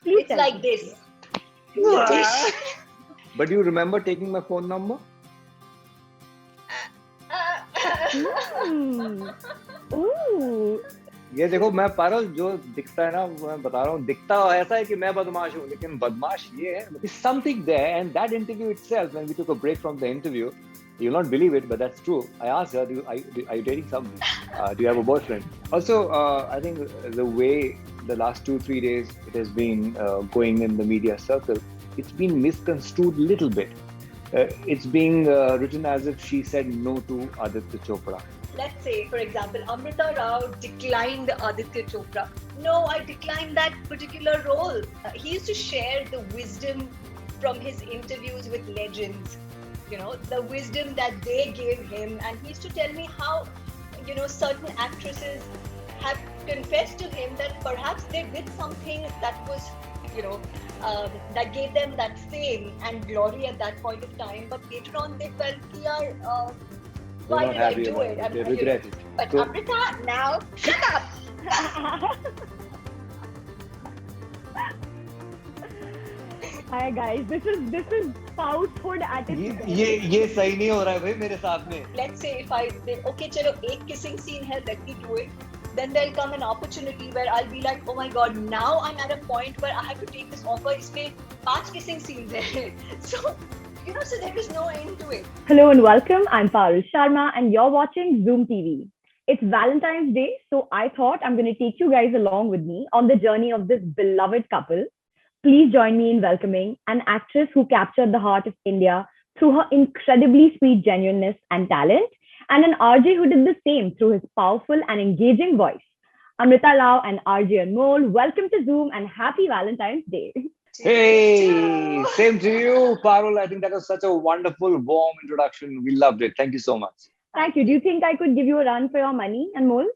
Please It's tell like me. this. But do you remember taking my phone number? Ooh. ये देखो मैं पारुल जो दिखता है ना मैं बता रहा हूँ दिखता ऐसा है कि मैं बदमाश हूँ लेकिन बदमाश ये है something there and that interview itself when we took a break from the interview you'll not believe it but that's true I asked her are you dating somebody do you have a boyfriend also I think the way the last 2-3 days it has been going in the media circle it's been misconstrued a little bit it's being written as if she said no to Aditya Chopra. Let's say, for example, Amrita Rao declined Aditya Chopra. No, I declined that particular role. He used to share the wisdom from his interviews with legends, the wisdom that they gave him. And he used to tell me how, certain actresses have confessed to him that perhaps they did something that was, that gave them that fame and glory at that point of time. But later on, they felt, why did I do it? They regret it. But so, Amrita, now shut up. Hi guys, this is falsehood at its best. ये सही नहीं हो रहा है भाई मेरे साथ में. Let's say if okay, chalo, ek kissing scene hai, let me do it. Then there'll come an opportunity where I'll be like, oh my god, now I'm at a point where I have to take this offer. Isme 5 kissing scenes hai. So there is no end to it. Hello and welcome. I'm Parul Sharma and you're watching Zoom TV. It's Valentine's Day, so I thought I'm going to take you guys along with me on the journey of this beloved couple. Please join me in welcoming an actress who captured the heart of India through her incredibly sweet genuineness and talent, and an RJ who did the same through his powerful and engaging voice. Amrita Rao and RJ Anmol, welcome to Zoom and happy Valentine's Day. Hey, same to you, Parul. I think that was such a wonderful, warm introduction. We loved it. Thank you so much. Thank you. Do you think I could give you a run for your money, Anmol?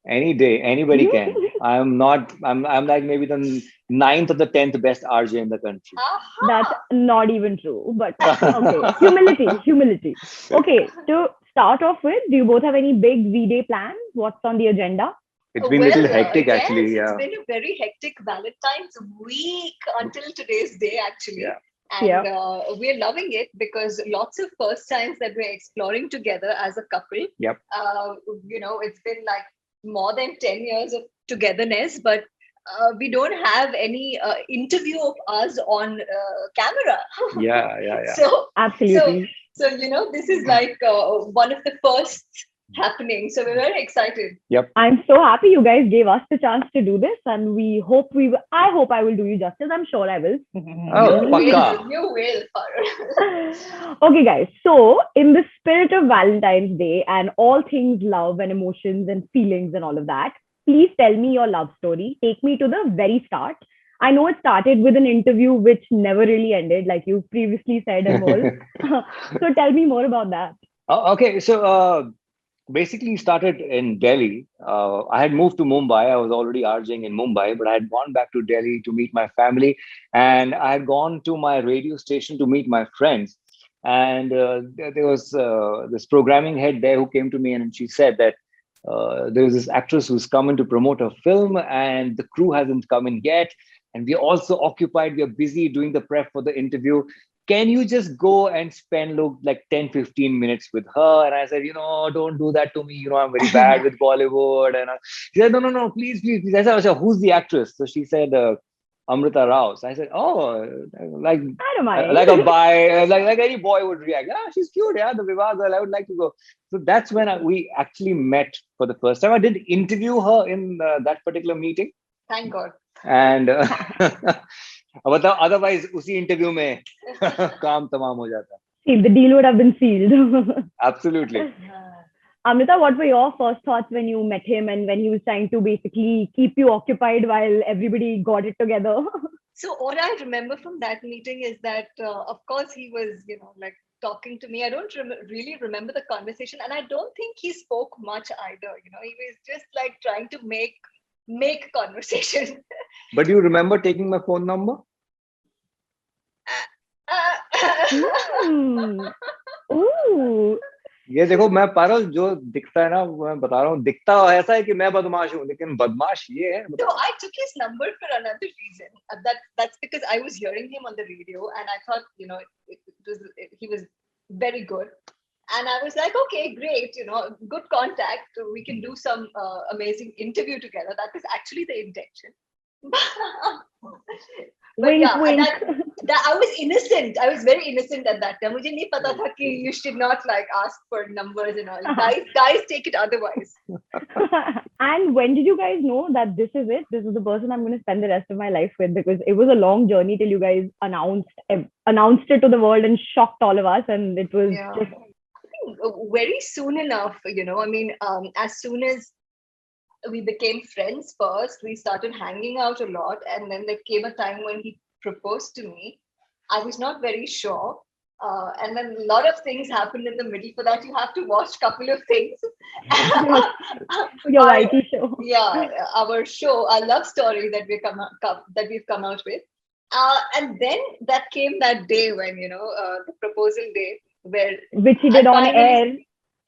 Any day, anybody can. I'm like maybe the 9th or the 10th best RJ in the country. That's not even true, but okay. Humility. Okay, to start off with, do you both have any big V-Day plans? What's on the agenda? It's been a little hectic actually. Yeah. It's been a very hectic Valentine's week until today's day actually. Yeah. And we're loving it because lots of first times that we're exploring together as a couple. Yep. It's been like more than 10 years of togetherness, but we don't have any interview of us on camera. Yeah. So absolutely. So this is like one of the first happening, so we're very excited. Yep. I'm so happy you guys gave us the chance to do this, and I hope I will do you justice. I'm sure I will. You will. Okay guys, so in the spirit of Valentine's Day and all things love and emotions and feelings and all of that, please tell me your love story. Take me to the very start. I know it started with an interview which never really ended, like you previously said, Amol. So tell me more about that. Okay, so basically started in Delhi. I had moved to Mumbai. I was already RJing in Mumbai, but I had gone back to Delhi to meet my family. And I had gone to my radio station to meet my friends. And there was this programming head there who came to me and she said that there was this actress who's coming to promote her film and the crew hasn't come in yet. And we're also occupied. We're busy doing the prep for the interview. Can you just go and spend like 10-15 minutes with her? And I said, don't do that to me. I'm very bad with Bollywood. And she said, no, please. I said, who's the actress? So she said, Amrita Rao. So I said, like a boy, like any boy would react. Yeah, she's cute. Yeah, the Vivah girl. I would like to go. So that's when we actually met for the first time. I didn't interview her in that particular meeting. Thank God. And otherwise उसी interview में काम तमाम हो जाता. The deal would have been sealed. Absolutely. Amrita, what were your first thoughts when you met him and when he was trying to basically keep you occupied while everybody got it together? So all I remember from that meeting is that, of course, he was, like talking to me. I don't really remember the conversation, and I don't think he spoke much either. He was just like trying to make conversation. But do you remember taking my phone number? Ooh. ये देखो मैं पारुल जो दिखता है ना मैं बता रहा हूँ दिखता ऐसा है कि मैं बदमाश हूँ लेकिन बदमाश ये है So I took his number for another reason. That's because I was hearing him on the radio, and I thought, he was very good. And I was like, okay, great, good contact. We can do some amazing interview together. That was actually the intention. But Wink, yeah, wink. that I was innocent. I was very innocent at that time. मुझे नहीं पता था कि you should not like ask for numbers and all. Guys take it otherwise. And when did you guys know that this is it? This is the person I'm going to spend the rest of my life with? Because it was a long journey till you guys announced it to the world and shocked all of us. And it was just very soon enough, I mean, as soon as we became friends first, we started hanging out a lot. And then there came a time when he proposed to me. I was not very sure. And then a lot of things happened in the middle. For that, you have to watch a couple of things. your YT show. Yeah, our show, our love story that we've come out with. And then that came that day when, the proposal day, which he did on air.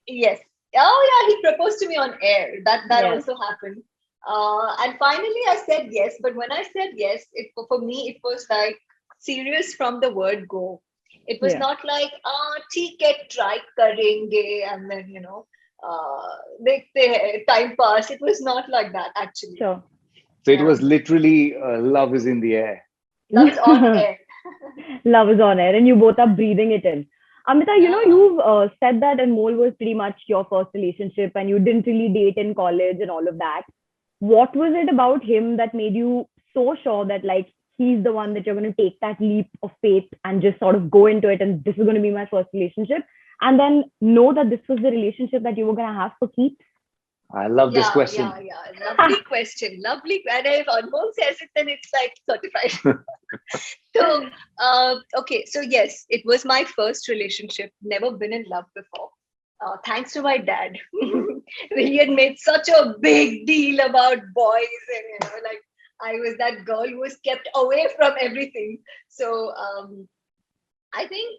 Yes. Oh yeah, he proposed to me on air. That also happened. And finally I said yes. But when I said yes, for me it was like serious from the word go. It was not like ठीक है try करेंगे and then देखते हैं time pass. It was not like that actually. Sure. So it was literally love is in the air. Love is on air. Love is on air, and you both are breathing it in. Amrita, you've said that Anmol was pretty much your first relationship and you didn't really date in college and all of that. What was it about him that made you so sure that like he's the one that you're going to take that leap of faith and just sort of go into it and this is going to be my first relationship and then know that this was the relationship that you were going to have for keeps? I love this question. Yeah. Lovely question. Lovely. And if Anmol says it, then it's like certified. So, okay. So yes, it was my first relationship. Never been in love before. Thanks to my dad. He had made such a big deal about boys and, like I was that girl who was kept away from everything. So, I think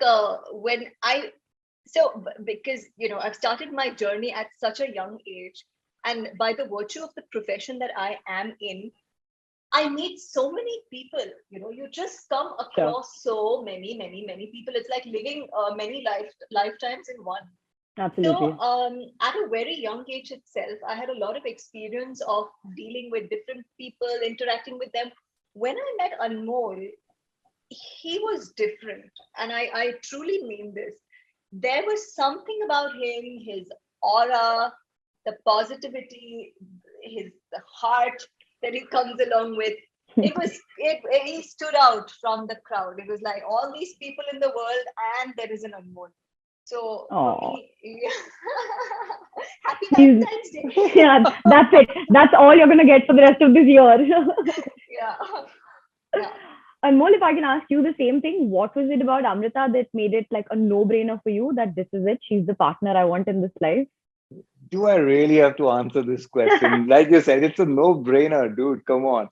because, I've started my journey at such a young age. And by the virtue of the profession that I am in, I meet so many people, you just come across so many people. It's like living many lifetimes in one. Absolutely. So at a very young age itself, I had a lot of experience of dealing with different people, interacting with them. When I met Anmol, he was different. And I truly mean this. There was something about him, his aura, the positivity, the heart that he comes along with. He stood out from the crowd. It was like all these people in the world and there is an Anmol. So for me, happy Valentine's Day. Yeah, that's it. That's all you're going to get for the rest of this year. Yeah. Anmol, if I can ask you the same thing, what was it about Amrita that made it like a no-brainer for you that this is it? She's the partner I want in this life. Do I really have to answer this question? Like you said, it's a no-brainer, dude. Come on.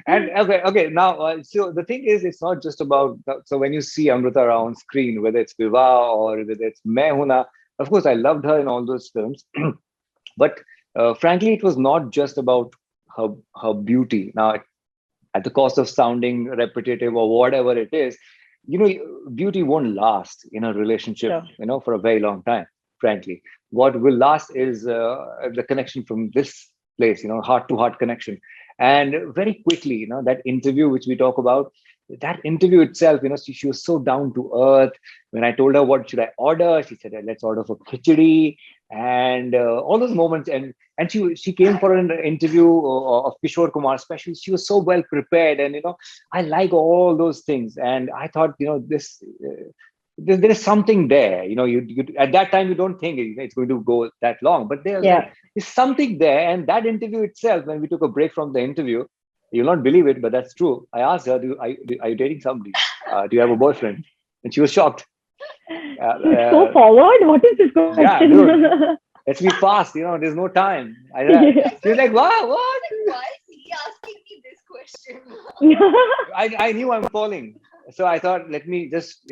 And okay. Now, so the thing is, it's not just about. So when you see Amrita on screen, whether it's Viva or whether it's Main Hoon Na, of course, I loved her in all those films. But frankly, it was not just about her beauty. Now, at the cost of sounding repetitive or whatever it is, beauty won't last in a relationship, for a very long time. Frankly, what will last is the connection from this place, heart-to-heart connection. And very quickly, that interview which we talk about, that interview itself, she was so down to earth. When I told her what should I order, she said, let's order for khichdi, and all those moments. And she came for an interview of Kishore Kumar, especially. She was so well prepared, and I like all those things. And I thought, this. There is something there, you at that time you don't think it's going to go that long, but there's something there. And that interview itself, when we took a break from the interview, you'll not believe it, but that's true. I asked her, are you dating somebody? Do you have a boyfriend? And she was shocked. So forward. What is this question? Yeah, dude, let's be fast. There's no time. She was like, wow, what? Why is he asking me this question? I knew I'm falling. So I thought, let me just,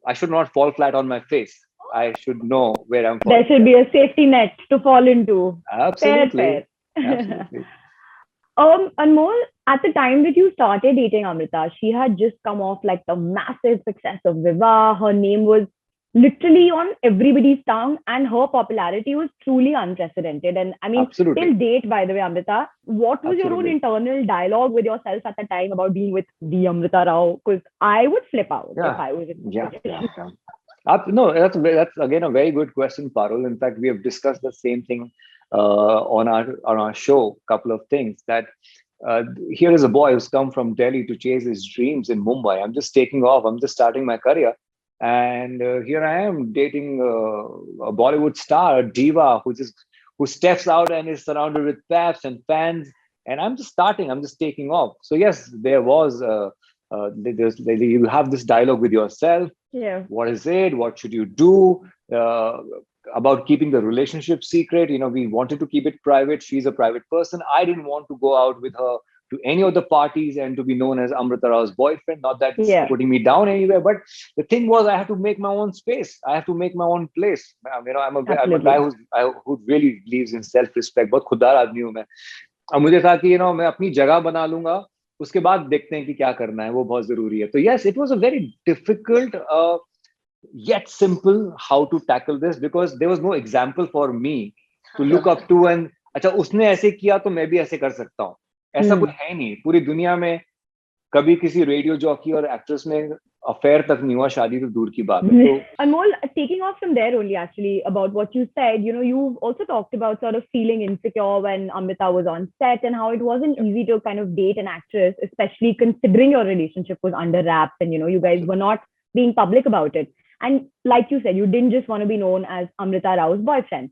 I should not fall flat on my face. I should know where I'm There falling. should be a safety net to fall into. Absolutely. Fair. Absolutely. Anmol, at the time that you started dating Amrita, she had just come off like the massive success of Viva. Her name was literally on everybody's tongue, and her popularity was truly unprecedented. And I mean, till Absolutely. date, by the way, Amrita, what was your own Absolutely. internal dialogue with yourself at the time about being with the Amrita Rao? Because I would flip out if Yeah. I was in that Yeah. Yeah. situation. Yeah. No, that's again a very good question, Parul. In fact, we have discussed the same thing on our show. Couple of things that here is a boy who's come from Delhi to chase his dreams in Mumbai. I'm just taking off. I'm just starting my career, and here I am dating a Bollywood star, a diva, who steps out and is surrounded with paps and fans. And I'm just starting. I'm just taking off. So yes, there was. You have this dialogue with yourself. Yeah. What is it? What should you do? About keeping the relationship secret. We wanted to keep it private. She's a private person. I didn't want to go out with her to any of the parties and to be known as Amrita Rao's boyfriend. Not that it's Yeah. putting me down anywhere, but the thing was, I have to make my own space. I have to make my own place. I'm a guy Absolutely. who really believes in self-respect. बहुत खुददार आदमी हूँ मैं. अब मुझे था कि मैं अपनी जगह बना लूंगा. उसके बाद देखते हैं कि क्या करना है. वो बहुत जरूरी है. तो yes, it was a very difficult yet simple how to tackle this, because there was no example for me to look up to and अच्छा उसने ऐसे किया तो मैं भी ऐसे कर सकता हूँ. ऐसा कोई है नहीं पूरी दुनिया में. कभी किसी रेडियो जॉकी और एक्ट्रेस में अफेयर तक नहीं हुआ. शादी तो दूर की बात है. तो Anmol, taking off from there only, actually, about what you said, you've also talked about sort of feeling insecure when Amrita was on set and how it wasn't easy to kind of date an actress, especially considering your relationship was under wraps and, you guys were not being public about it. And like you said, you didn't just want to be known as Amrita Rao's boyfriend.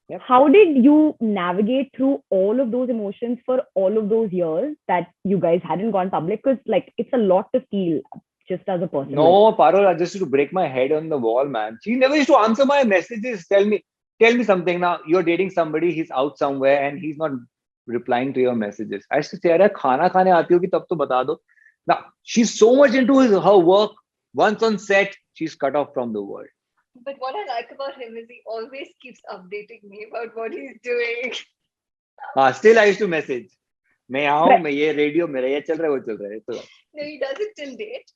Yep. How did you navigate through all of those emotions for all of those years that you guys hadn't gone public? Because it's a lot to feel just as a person. No, Parul, I just used to break my head on the wall, man. She never used to answer my messages. Tell me something now. You're dating somebody, he's out somewhere and he's not replying to your messages. I used to say, "Arey, khana khane aati hogi, tab to bata do." Now, she's so much into her work. Once on set, she's cut off from the world. But what I like about him is he always keeps updating me about what he's doing. Still, I used to message. मैं आऊँ, मैं ये radio मेरा ये चल रहा है, वो चल रहा है. तो No, he does it till date.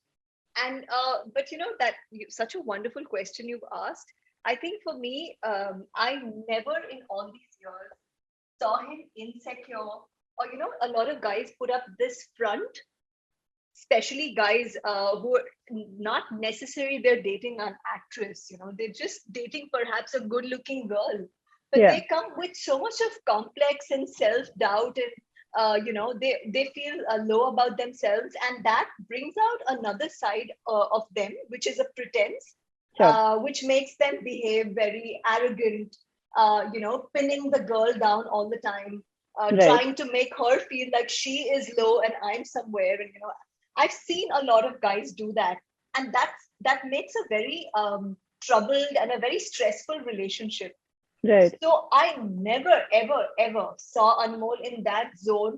And but that such a wonderful question you've asked. I think for me, I never in all these years saw him insecure, or a lot of guys put up this front, especially guys who are not necessarily they're dating an actress. They're just dating perhaps a good-looking girl, but Yeah. they come with so much of complex and self-doubt and. They feel low about themselves, and that brings out another side of them, which is a pretense, Sure. which makes them behave very arrogant, pinning the girl down all the time, Right. trying to make her feel like she is low and I'm somewhere. And I've seen a lot of guys do that, and that makes a very troubled and a very stressful relationship. Right. So I never, ever, ever saw Anmol in that zone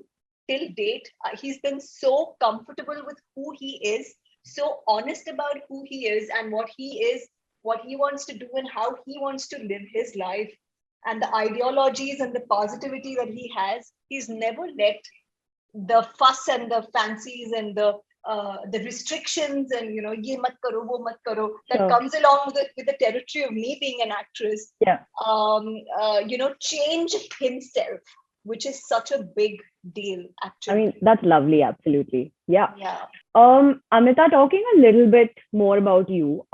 till date. He's been so comfortable with who he is, so honest about who he is and what he is, what he wants to do and how he wants to live his life, and the ideologies and the positivity that he has. He's never let the fuss and the fancies and the restrictions and ye mat karo, wo mat karo, that Sure. comes along with the territory of me being an actress. Yeah. Change himself, which is such a big deal, actually. I mean, that's lovely. Absolutely. Yeah. Yeah. Amrita, talking a little bit more about you.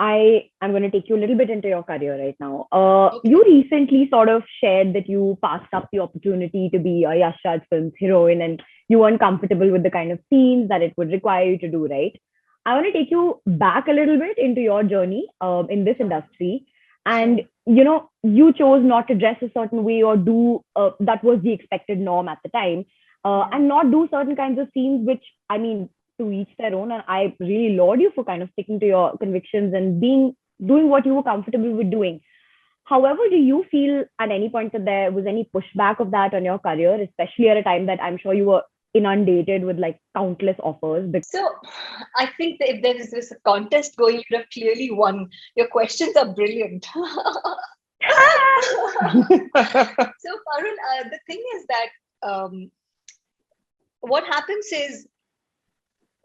I am going to take you a little bit into your career right now. Okay. You recently sort of shared that you passed up the opportunity to be a Yash Raj Films heroine and you weren't comfortable with the kind of scenes that it would require you to do, right? I want to take you back a little bit into your journey in this industry. And, you chose not to dress a certain way or do that was the expected norm at the time and not do certain kinds of scenes, which, I mean, to each their own. And I really laud you for kind of sticking to your convictions and doing what you were comfortable with doing. However, do you feel at any point that there was any pushback of that on your career, especially at a time that I'm sure you were inundated with like countless offers? So I think that if there is this contest going, you'd have clearly won. Your questions are brilliant. So Parul, the thing is that what happens is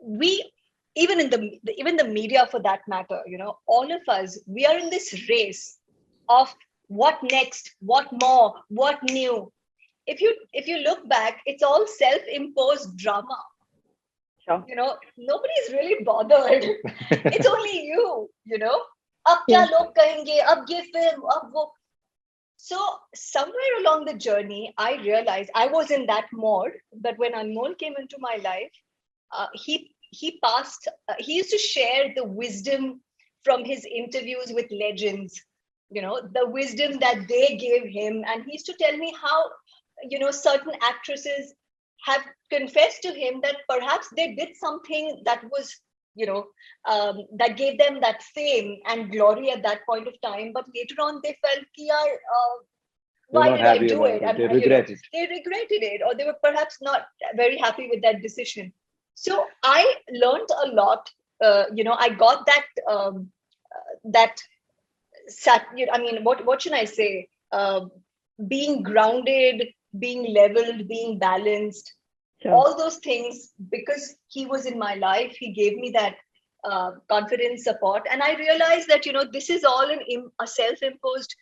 we, even in the media for that matter, all of us, we are in this race of what next, what more, what new. If you look back, it's all self-imposed drama. Sure. Nobody's really bothered. It's only ab kya log kahenge, ab ye film, ab wo. So somewhere along the journey, I realized I was in that mode. But when Anmol came into my life, he used to share the wisdom from his interviews with legends, the wisdom that they gave him. And he used to tell me how, certain actresses have confessed to him that perhaps they did something that was, that gave them that fame and glory at that point of time. But later on, they felt, why did I do it? And, they regret it. They regretted it, or they were perhaps not very happy with that decision. So I learned a lot. I got what should I say? Being grounded, being leveled, being balanced, sure. All those things, because he was in my life, he gave me that confidence, support. And I realized that, this is all a self-imposed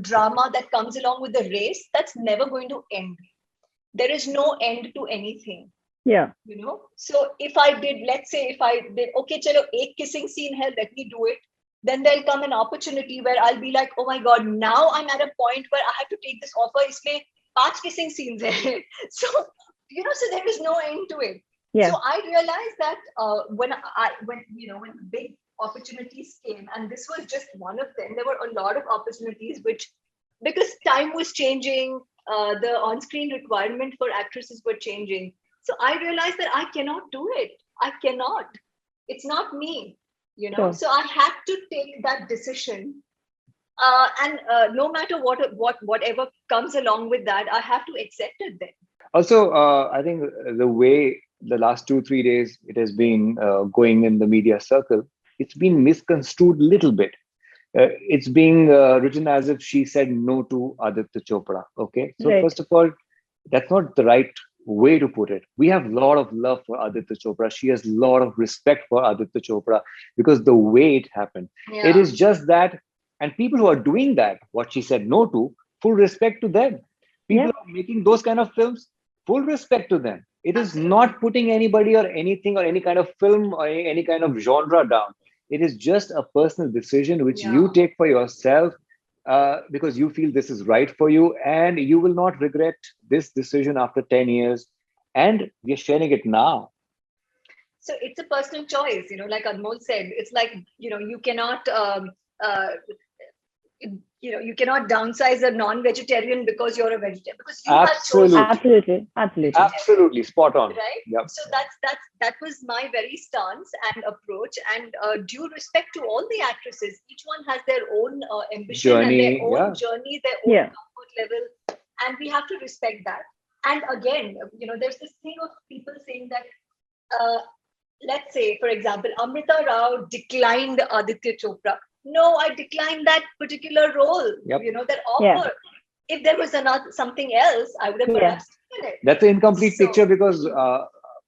drama that comes along with the race that's never going to end. There is no end to anything. Yeah. So if I did, okay, chalo, ek kissing scene hai, let me do it. Then there'll come an opportunity where I'll be like, oh my God, now I'm at a point where I have to take this offer. Isme 5 kissing scenes hai. So, so there is no end to it. Yeah. So I realized that when big opportunities came, and this was just one of them, there were a lot of opportunities because time was changing, the on-screen requirement for actresses were changing. So I realized that I cannot do it. I cannot. It's not me. Sure. So I had to take that decision, and no matter whatever comes along with that, I have to accept it then. Also, I think the way the last 2-3 days it has been going in the media circle, it's been misconstrued a little bit. It's being written as if she said no to Aditya Chopra. Okay, so right. First of all, that's not the right way to put it. We have a lot of love for Aditya Chopra. She has a lot of respect for Aditya Chopra because the way it happened. Yeah. It is just that, and people who are doing that, what she said no to, full respect to them. People are making those kind of films, full respect to them. It is not putting anybody or anything or any kind of film or any kind of genre down. It is just a personal decision which you take for yourself. Because you feel this is right for you, and you will not regret this decision after 10 years, and we're sharing it now. So it's a personal choice, like Anmol said. It's like, you cannot you cannot downsize a non-vegetarian because you're a vegetarian, because you absolutely spot on, right? Yep. So that was my very stance and approach, and due respect to all the actresses. Each one has their own ambition journey, and their own journey, their own comfort level, and we have to respect that. And again, there's this thing of people saying that let's say, for example, Amrita Rao declined Aditya Chopra. No, I declined that particular role, that offer. Yeah. If there was something else, I would have perhaps taken it. That's an incomplete picture, because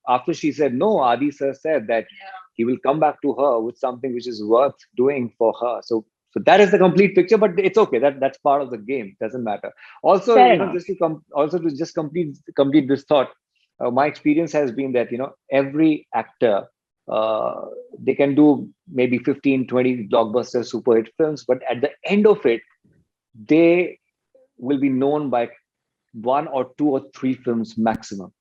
after she said no, Adi sir said that he will come back to her with something which is worth doing for her. So that is the complete picture, but it's okay. That's part of the game. Doesn't matter. Also, just to complete this thought, my experience has been that, every actor, they can do maybe 15-20 blockbuster super hit films, but at the end of it, they will be known by 1 or 2 or 3 films maximum.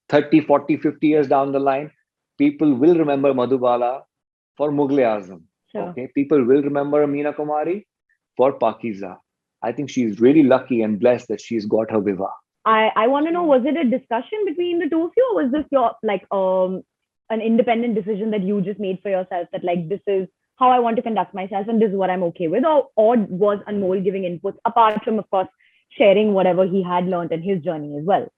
30, 40, 50 years down the line, people will remember Madhubala for Mughal-e-Azam. Sure. Okay, people will remember Meena Kumari for Pakiza. I think she's really lucky and blessed that she's got her Viva. I want to know, was it a discussion between the two of you, or was this your an independent decision that you just made for yourself, that like, this is how I want to conduct myself and this is what I'm okay with? Or was Anmol giving inputs, apart from, of course, sharing whatever he had learned in his journey as well?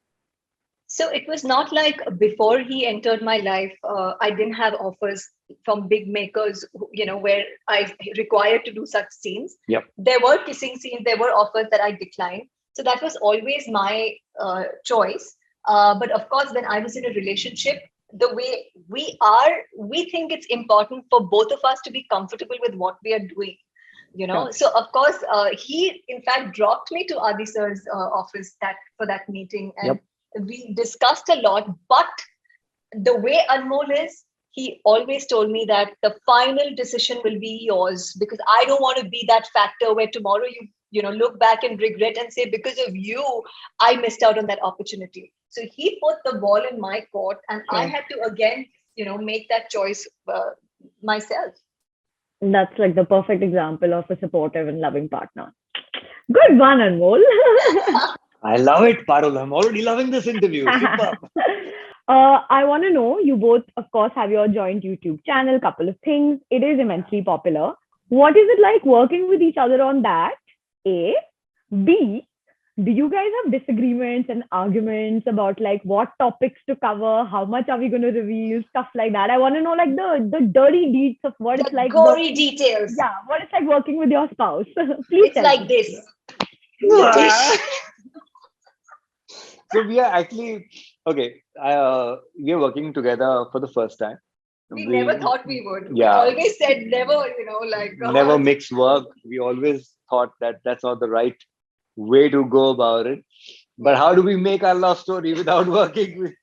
So it was not like before he entered my life, I didn't have offers from big makers, where I required to do such scenes. Yep. There were kissing scenes, there were offers that I declined. So that was always my choice. But of course, when I was in a relationship, the way we think it's important for both of us to be comfortable with what we are doing. Yeah. So of course, he in fact dropped me to Adi sir's office for that meeting, and we discussed a lot. But the way Anmol is, he always told me that the final decision will be yours, because I don't want to be that factor where tomorrow you look back and regret and say, because of you, I missed out on that opportunity. So he put the ball in my court, and I had to again, make that choice myself. That's like the perfect example of a supportive and loving partner. Good one, Anmol. I love it, Parul. I'm already loving this interview. Superb. I want to know, you both, of course, have your joint YouTube channel, couple of things. It is immensely popular. What is it like working with each other on that? A. B. Do you guys have disagreements and arguments about like what topics to cover? How much are we going to reveal? Stuff like that. I want to know like the dirty deeds of what it's like. Gory details. Yeah, what it's like working with your spouse. Please it's like this. So we are actually, okay, we are working together for the first time. We never thought we would. Yeah. We always said never, never mix work. We always thought that that's not the right way to go about it. But how do we make our love story without working with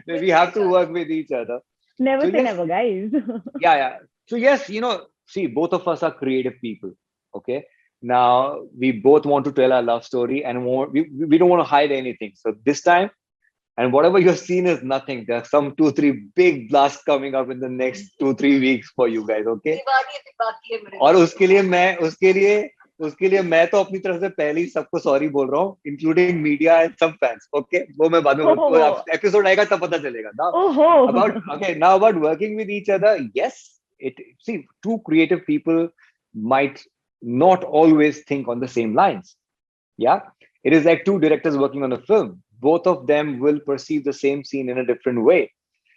we have to work with each other. Never say never, guys. Yeah. So yes, see, both of us are creative people. Okay. Now we both want to tell our love story, and we don't want to hide anything. So this time, and whatever you've seen is nothing. There are some 2-3 big blasts coming up in the next 2-3 weeks for you guys. Okay. और उसके लिए मैं तो अपनी तरफ से पहले ही सबको सॉरी बोल रहा हूँ, including media and some fans. Okay, वो मैं बाद में एपिसोड आएगा तब पता चलेगा. Now about working with each other. Yes, two creative people might not always think on the same lines. Yeah, it is like two directors working on a film. Both of them will perceive the same scene in a different way.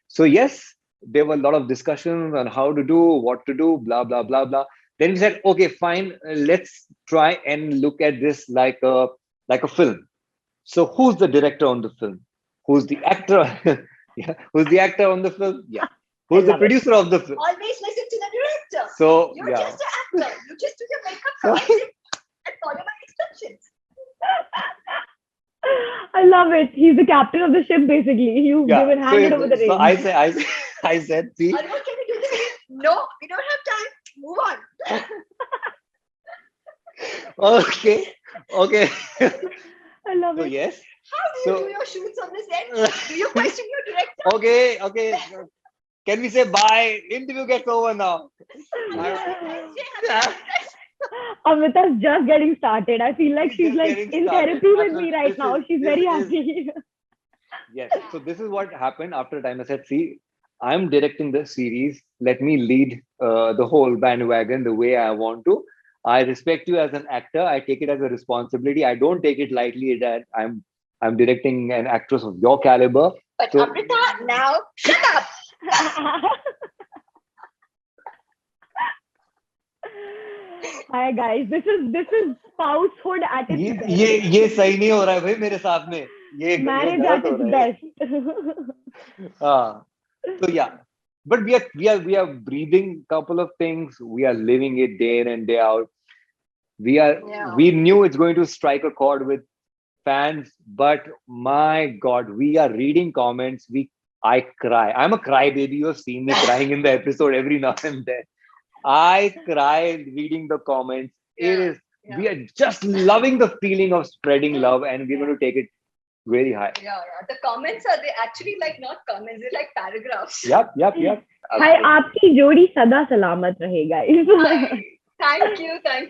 So yes, there were a lot of discussions on how to do, what to do, blah blah blah blah. Then we said, okay, fine, let's try and look at this like a film. So who's the director on the film? Who's the actor? Yeah. Who's the actor on the film? Yeah. Who's the producer of the film? Always listen to the director. So you're just an actor. You just do your makeup and follow my instructions. I love it. He's the captain of the ship, basically. You've given handed over the reins. So I said, see. Can we do this? No, we don't have time. Move on. Okay. I love it. So yes. How do you do your shoots on this end? Do you question your director? Okay. Can we say bye? Interview gets over now. Amrita's just getting started. I feel like she's like in therapy with me right now. She's very happy. Yes. So this is what happened after a time. I said, see, I'm directing the series. Let me lead the whole bandwagon the way I want to. I respect you as an actor. I take it as a responsibility. I don't take it lightly that I'm directing an actress of your caliber. But so, Amrita, now shut up. Hi guys, this is spousehood at its best. ये सही नहीं हो रहा है भाई मेरे साथ में. Marriage at its best. So yeah, but we are breathing couple of things. We are living it day in and day out. We knew it's going to strike a chord with fans, but my God, we are reading comments. I cry. I'm a crybaby. You've seen me crying in the episode every now and then. I cry reading the comments. We are just loving the feeling of spreading love, and we're going to take it very high. Yeah. The comments are actually like not comments, they're like paragraphs. Yep. Hi, aapki jodi sada salamat rahe, guys. Thank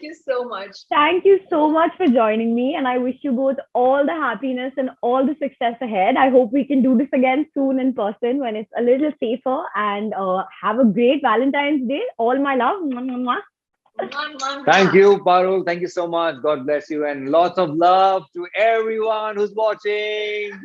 you so much. Thank you so much for joining me, and I wish you both all the happiness and all the success ahead. I hope we can do this again soon in person when it's a little safer, and have a great Valentine's Day. All my love. Thank you, Parul. Thank you so much. God bless you, and lots of love to everyone who's watching.